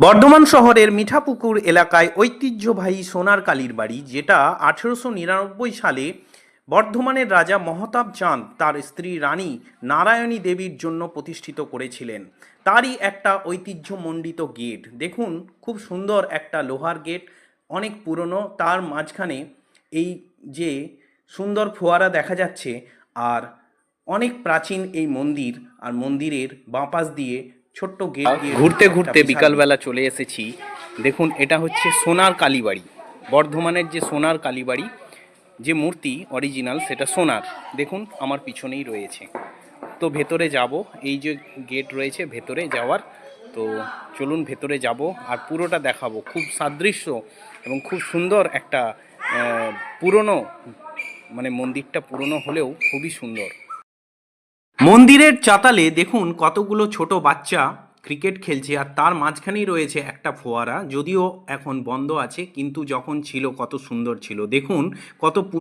বর্ধমান শহরের মিঠাপুকুর এলাকায় ঐতিহ্যবাহী সোনার কালীর বাড়ি, যেটা 1899 সালে বর্ধমানের রাজা মহতাব চাঁদ তার স্ত্রী রানী নারায়ণী দেবীর জন্য প্রতিষ্ঠিত করেছিলেন। তারই একটা ঐতিহ্যমণ্ডিত গেট দেখুন, খুব সুন্দর একটা লোহার গেট, অনেক পুরনো। তার মাঝখানে এই যে সুন্দর ফোয়ারা দেখা যাচ্ছে, আর অনেক প্রাচীন এই মন্দির, আর মন্দিরের বাঁ পাশ দিয়ে ছোট্ট গেট দিয়ে ঘুরতে ঘুরতে বিকালবেলা চলে এসেছি। দেখুন, এটা হচ্ছে সোনার কালীবাড়ি। বর্ধমানের যে সোনার কালীবাড়ি, যে মূর্তি অরিজিনাল সেটা সোনার। দেখুন আমার পিছনেই রয়েছে। তো ভেতরে যাব, এই যে গেট রয়েছে ভেতরে যাওয়ার। তো চলুন ভেতরে যাব আর পুরোটা দেখাবো। খুব সাদৃশ্য এবং খুব সুন্দর একটা পুরনো, মানে মন্দিরটা পুরনো হলেও খুবই সুন্দর। মন্দিরের চাতালে দেখুন কতগুলো ছোট বাচ্চা ক্রিকেট খেলছে, আর তার মাঝখানেই রয়েছে একটা ফোয়ারা। যদিও এখন বন্ধ আছে, কিন্তু যখন ছিল কত সুন্দর ছিল। দেখুন কত